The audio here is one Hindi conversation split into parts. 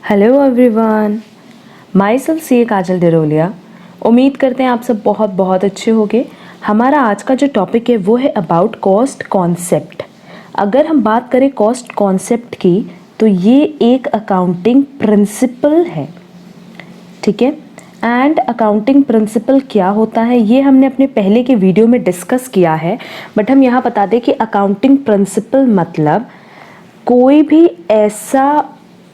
हेलो एवरीवन, माई सेल्फ सी ए काजल डिरोलिया। उम्मीद करते हैं आप सब बहुत बहुत अच्छे होंगे। हमारा आज का जो टॉपिक है वो है अबाउट कॉस्ट कॉन्सेप्ट। अगर हम बात करें कॉस्ट कॉन्सेप्ट की तो ये एक अकाउंटिंग प्रिंसिपल है, ठीक है। एंड अकाउंटिंग प्रिंसिपल क्या होता है ये हमने अपने पहले के वीडियो में डिस्कस किया है, बट हम यहाँ बता दें कि अकाउंटिंग प्रिंसिपल मतलब कोई भी ऐसा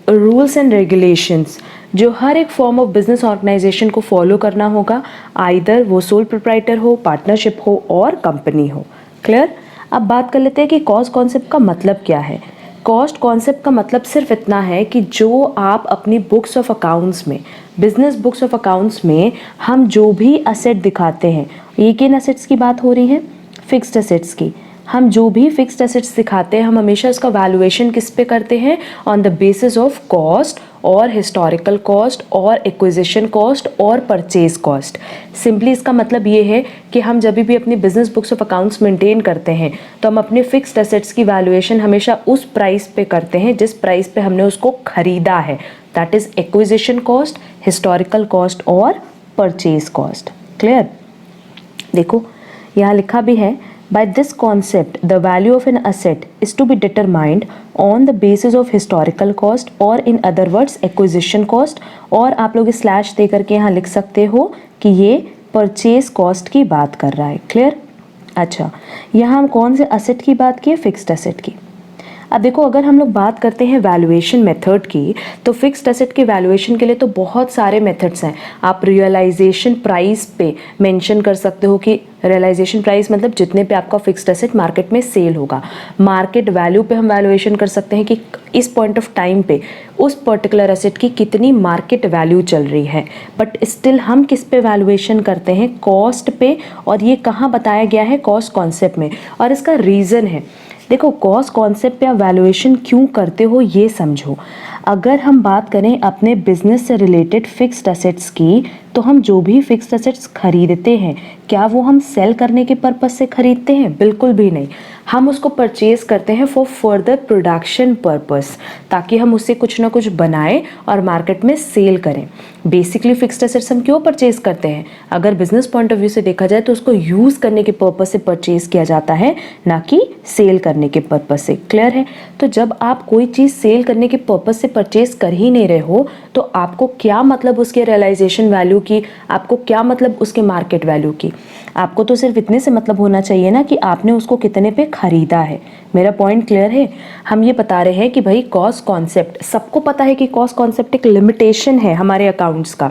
रूल्स एंड रेगुलेशंस जो हर एक फॉर्म ऑफ बिजनेस ऑर्गेनाइजेशन को फॉलो करना होगा, आइदर वो सोल प्रोप्राइटर हो, पार्टनरशिप हो और कंपनी हो। क्लियर। अब बात कर लेते हैं कि कॉस्ट कॉन्सेप्ट का मतलब क्या है। कॉस्ट कॉन्सेप्ट का मतलब सिर्फ इतना है कि जो आप अपनी बुक्स ऑफ अकाउंट्स में, बिजनेस बुक्स ऑफ अकाउंट्स में हम जो भी असेट दिखाते हैं, ये किन असेट्स की बात हो रही है? फिक्स्ड असेट्स की। हम जो भी फिक्स्ड एसेट्स दिखाते हैं हम हमेशा इसका वैल्यूएशन किस पे करते हैं? On the basis of cost और हिस्टोरिकल कॉस्ट और एक्विजिशन कॉस्ट और परचेज कॉस्ट। सिंपली इसका मतलब ये है कि हम जब भी अपनी business books of accounts maintain करते हैं तो हम अपने फिक्स्ड एसेट्स की वैल्यूएशन हमेशा उस प्राइस पे करते हैं जिस प्राइस पे हमने उसको खरीदा है। That is acquisition cost, historical cost और परचेज कॉस्ट। क्लियर। देखो यहाँ लिखा भी है, by this concept the value of an asset is to be determined on the basis of historical cost or in other words acquisition cost, और आप लोग स्लैश दे करके यहाँ लिख सकते हो कि ये परचेज कॉस्ट की बात कर रहा है। क्लियर। अच्छा, यहाँ हम कौन से असेट की बात की? फिक्स्ड असेट की। अब देखो, अगर हम लोग बात करते हैं वैल्यूएशन मेथड की तो फिक्स्ड एसेट के वैल्यूएशन के लिए तो बहुत सारे मेथड्स हैं। आप रियलाइजेशन प्राइस पे मेंशन कर सकते हो कि रियलाइजेशन प्राइस मतलब जितने पे आपका फिक्स्ड एसेट मार्केट में सेल होगा। मार्केट वैल्यू पे हम वैल्यूएशन कर सकते हैं कि इस पॉइंट ऑफ टाइम पे उस पर्टिकुलर एसेट की कितनी मार्केट वैल्यू चल रही है। बट स्टिल हम किस पे वैल्यूएशन करते हैं? कॉस्ट पे। और ये कहाँ बताया गया है? कॉस्ट कॉन्सेप्ट में। और इसका रीज़न है, देखो कॉस्ट कॉन्सेप्ट पे आप वैल्यूएशन क्यों करते हो ये समझो। अगर हम बात करें अपने बिजनेस से रिलेटेड फिक्स्ड एसेट्स की तो हम जो भी फिक्स्ड एसेट्स खरीदते हैं क्या वो हम सेल करने के पर्पस से खरीदते हैं? बिल्कुल भी नहीं। हम उसको परचेज करते हैं फॉर फर्दर प्रोडक्शन पर्पस, ताकि हम उससे कुछ ना कुछ बनाएं और मार्केट में सेल करें। बेसिकली फिक्स्ड एसेट्स हम क्यों परचेज करते हैं? अगर बिजनेस पॉइंट ऑफ व्यू से देखा जाए तो उसको यूज़ करने के पर्पस से परचेज किया जाता है, ना कि सेल करने के पर्पस से। क्लियर है। तो जब आप कोई चीज़ सेल करने के पर्पस से परचेज कर ही नहीं रहे हो तो आपको क्या मतलब उसके रियलाइजेशन वैल्यू की, आपको क्या मतलब उसके मार्केट वैल्यू की? आपको तो सिर्फ इतने से मतलब होना चाहिए ना कि आपने उसको कितने पे खरीदा है। मेरा पॉइंट क्लियर है। हम ये बता रहे हैं कि भाई कॉस्ट कॉन्सेप्ट, सबको पता है कि कॉस्ट कॉन्सेप्ट एक लिमिटेशन है हमारे अकाउंट्स का,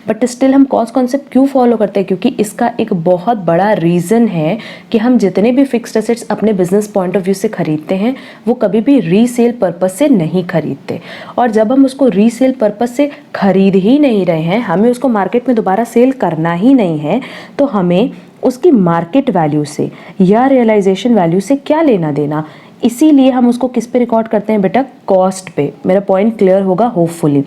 बट स्टिल हम कॉस्ट कॉन्सेप्ट क्यों फॉलो करते हैं? क्योंकि इसका एक बहुत बड़ा रीज़न है कि हम जितने भी फिक्स्ड एसेट्स अपने बिजनेस पॉइंट ऑफ व्यू से खरीदते हैं वो कभी भी रीसेल पर्पस से नहीं खरीदते। और जब हम उसको रीसेल पर्पस से खरीद ही नहीं रहे हैं, हमें उसको मार्केट में दोबारा सेल करना ही नहीं है, तो हमें उसकी मार्केट वैल्यू से या रियलाइजेशन वैल्यू से क्या लेना देना। इसीलिए हम उसको किस पे रिकॉर्ड करते हैं बेटा? कॉस्ट पे। मेरा पॉइंट क्लियर होगा होपफुली।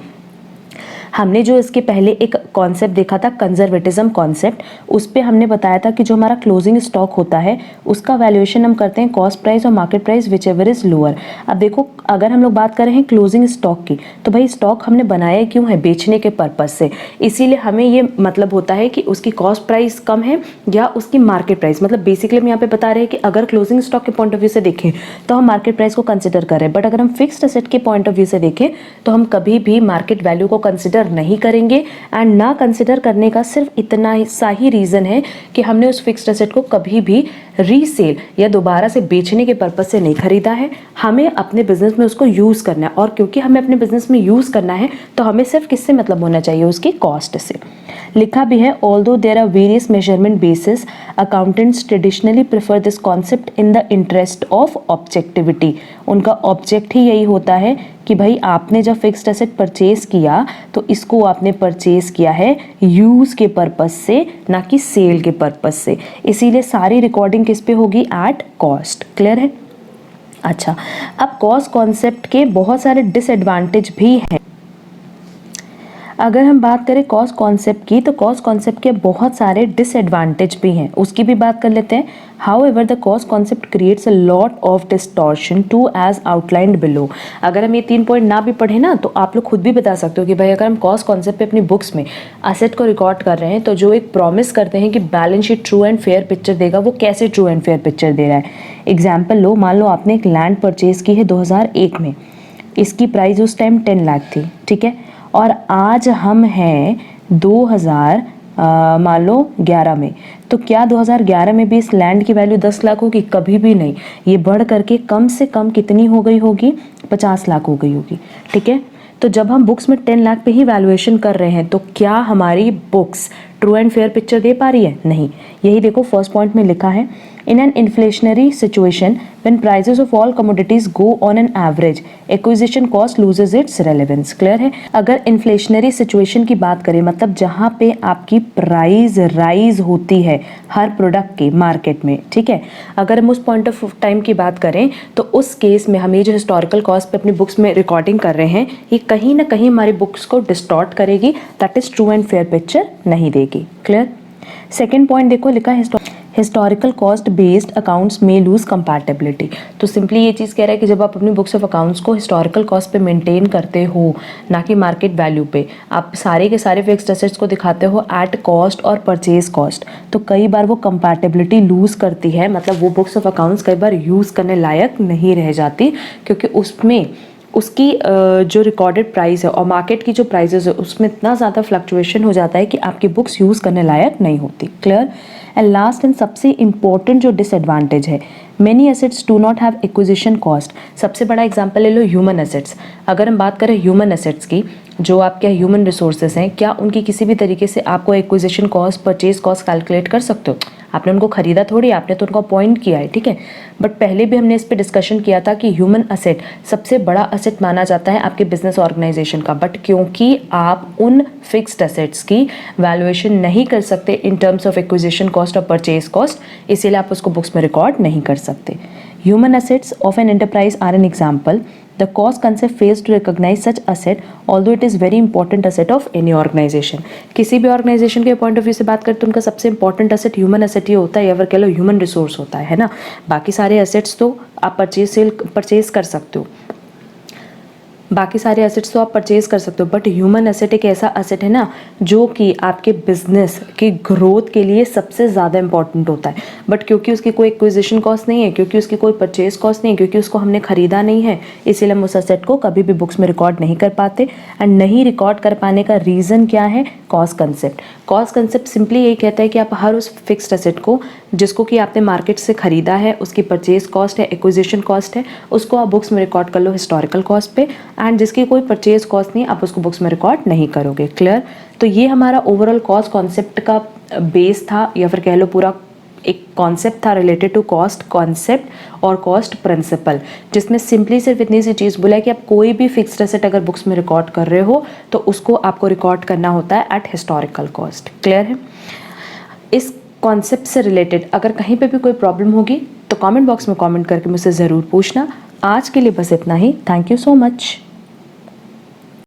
हमने जो इसके पहले एक कॉन्सेप्ट देखा था कंजर्वेटिज्म कॉन्सेप्ट, उस पे हमने बताया था कि जो हमारा क्लोजिंग स्टॉक होता है उसका वैल्यूएशन हम करते हैं कॉस्ट प्राइस और market price which ever is lower. अब देखो, अगर हम लोग बात कर रहे हैं क्लोजिंग स्टॉक की तो भाई स्टॉक हमने बनाया क्यों है? बेचने के पर्पज से। इसीलिए हमें ये मतलब होता है कि उसकी कॉस्ट प्राइस कम है या उसकी मार्केट प्राइस, मतलब बेसिकली हम यहाँ पे बता रहे हैं कि अगर क्लोजिंग स्टॉक के पॉइंट ऑफ व्यू से देखें तो हम मार्केट प्राइस को कंसिडर करें, बट अगर हम फिक्स्ड एसेट के पॉइंट ऑफ व्यू से देखें तो हम कभी भी मार्केट वैल्यू को कंसिडर नहीं करेंगे। एंड ना कंसिडर करने का सिर्फ इतना सा ही रीजन है कि हमने उस फिक्स्ड एसेट को कभी भी रीसेल या दोबारा से बेचने के पर्पस से नहीं खरीदा है। हमें अपने बिजनेस में उसको यूज करना है, और क्योंकि हमें अपने बिजनेस में यूज करना है तो हमें सिर्फ किससे मतलब होना चाहिए? उसकी कॉस्ट से। लिखा भी है, although there are various measurement basis accountants traditionally prefer this concept in the interest of objectivity. उनका ऑब्जेक्ट ही यही होता है कि भाई आपने जब फिक्स्ड एसेट परचेज किया तो इसको आपने परचेज किया है यूज के पर्पस से, ना कि सेल के पर्पस से। इसीलिए सारी रिकॉर्डिंग किस पे होगी? At cost. क्लियर है। अच्छा, अब कॉस्ट कॉन्सेप्ट के बहुत सारे डिसएडवांटेज भी हैं। अगर हम बात करें कॉस्ट कॉन्सेप्ट की, तो कॉस्ट कॉन्सेप्ट के बहुत सारे डिसएडवांटेज भी हैं, उसकी भी बात कर लेते हैं। However the cost concept creates a lot of distortion to as outlined below. अगर हम ये 3 पॉइंट ना भी पढ़े ना, तो आप लोग खुद भी बता सकते हो कि भाई अगर हम कॉस्ट कॉन्सेप्ट पे अपनी बुक्स में असेट को रिकॉर्ड कर रहे हैं, तो जो एक प्रॉमिस करते हैं कि balance sheet true and fair picture देगा, वो कैसे ट्रू एंड फेयर पिक्चर दे रहा है। एग्जाम्पल लो, मान लो आपने एक लैंड परचेज की है 2001 में, इसकी प्राइस उस टाइम 10 लाख थी, ठीक है, और आज हम हैं 2000 मान लो 11 में, तो क्या 2011 में भी इस लैंड की वैल्यू 10 लाख होगी? कभी भी नहीं। ये बढ़ करके कम से कम कितनी हो गई होगी? 50 लाख हो गई होगी, ठीक है। तो जब हम बुक्स में 10 लाख पे ही वैल्यूएशन कर रहे हैं, तो क्या हमारी books true and fair picture दे पा रही है? नहीं। यही देखो फर्स्ट पॉइंट में लिखा है, in an inflationary situation when prices of all commodities go on an average, acquisition cost loses it's relevance. Clear है? अगर इन्फ्लेशनरी सिचुएशन की बात करें, मतलब जहां पे आपकी प्राइस राइज होती है हर प्रोडक्ट की मार्केट में, ठीक है, अगर हम उस पॉइंट ऑफ टाइम की बात करें, तो उस केस में हम ये जो हिस्टोरिकल कॉस्ट पे अपनी बुक्स में रिकॉर्डिंग कर रहे हैं, ये कहीं ना कहीं हमारी बुक्स को डिस्टॉर्ट करेगी, that is true and fair picture नहीं देगी। क्लियर? सेकेंड पॉइंट देखो, लिखा है हिस्टोरिकल कॉस्ट बेस्ड अकाउंट्स में लूज कंपैटिबिलिटी। तो सिंपली ये चीज़ कह रहा है कि जब आप अपनी बुक्स ऑफ अकाउंट्स को हिस्टोरिकल कॉस्ट पे मेंटेन करते हो, ना कि मार्केट वैल्यू पे, आप सारे के सारे फिक्स्ड एसेट्स को दिखाते हो एट कॉस्ट और परचेज कॉस्ट, तो कई बार वो कंपैटिबिलिटी लूज करती है, मतलब वो बुक्स ऑफ अकाउंट्स कई बार यूज़ करने लायक नहीं रह जाती, क्योंकि उसमें उसकी जो रिकॉर्डेड प्राइस है और मार्केट की जो प्राइसेस है, उसमें इतना ज़्यादा फ्लक्चुएशन हो जाता है कि आपकी बुक्स यूज़ करने लायक नहीं होती। क्लियर? एंड लास्ट एंड सबसे इंपॉर्टेंट जो डिसएडवांटेज है, many assets do not have acquisition cost. सबसे बड़ा एग्जांपल ले लो ह्यूमन एसेट्स। अगर हम बात करें ह्यूमन एसेट्स की, जो आपके ह्यूमन रिसोर्सेज हैं, क्या उनकी किसी भी तरीके से आपको acquisition cost, purchase cost calculate कर सकते हो? आपने उनको खरीदा थोड़ी, आपने तो उनको अपॉइंट किया है, ठीक है। बट पहले भी हमने इस पर डिस्कशन किया था कि ह्यूमन असेट सबसे बड़ा असेट माना जाता है आपके बिजनेस ऑर्गेनाइजेशन का, बट क्योंकि आप उन फिक्स्ड असेट्स की वैल्यूएशन नहीं कर सकते in terms of acquisition cost और परचेज कॉस्ट, इसीलिए आप उसको बुक्स में रिकॉर्ड नहीं कर सकते। Human assets of an enterprise are an example. The cost concept fails to recognize such asset, although it is very important asset of any organization. किसी भी ऑर्गेनाइजेशन के पॉइंट ऑफ व्यू से बात करें तो उनका सबसे इंपॉर्टेंट असेट ह्यूमन असेट ही होता है, या फिर कह लो ह्यूमन रिसोर्स होता है ना। बाकी सारे असेट्स तो आप परचेज कर सकते हो, बाकी सारे एसेट्स तो आप परचेज कर सकते हो, बट ह्यूमन एसेट एक ऐसा एसेट है ना, जो कि आपके बिजनेस की ग्रोथ के लिए सबसे ज़्यादा इंपॉर्टेंट होता है, बट क्योंकि उसकी कोई एक्विजिशन कॉस्ट नहीं है, क्योंकि उसकी कोई परचेज कॉस्ट नहीं है, क्योंकि उसको हमने खरीदा नहीं है, इसीलिए हम उस एसेट को कभी भी बुक्स में रिकॉर्ड नहीं कर पाते। एंड नहीं रिकॉर्ड कर पाने का रीज़न क्या है? Cost concept. Cost concept simply यही कहता है कि आप हर उस फिक्स्ड एसेट को, जिसको कि आपने मार्केट से खरीदा है, उसकी परचेज कॉस्ट है, एक्विजिशन कॉस्ट है, उसको आप बुक्स में रिकॉर्ड कर लो हिस्टोरिकल कॉस्ट पे, एंड जिसकी कोई परचेज कॉस्ट नहीं, आप उसको बुक्स में रिकॉर्ड नहीं करोगे। क्लियर? तो ये हमारा ओवरऑल कॉस्ट कॉन्सेप्ट का बेस था, या फिर कह लो पूरा एक कॉन्सेप्ट था रिलेटेड टू कॉस्ट कॉन्सेप्ट और कॉस्ट प्रिंसिपल, जिसमें सिंपली सिर्फ इतनी सी चीज़ बोला है कि आप कोई भी फिक्स्ड एसेट अगर बुक्स में रिकॉर्ड कर रहे हो, तो उसको आपको रिकॉर्ड करना होता है एट हिस्टोरिकल कॉस्ट। क्लियर है? इस कॉन्सेप्ट से रिलेटेड अगर कहीं पे भी कोई प्रॉब्लम होगी तो कमेंट बॉक्स में कमेंट करके मुझसे ज़रूर पूछना। आज के लिए बस इतना ही। Thank you so much.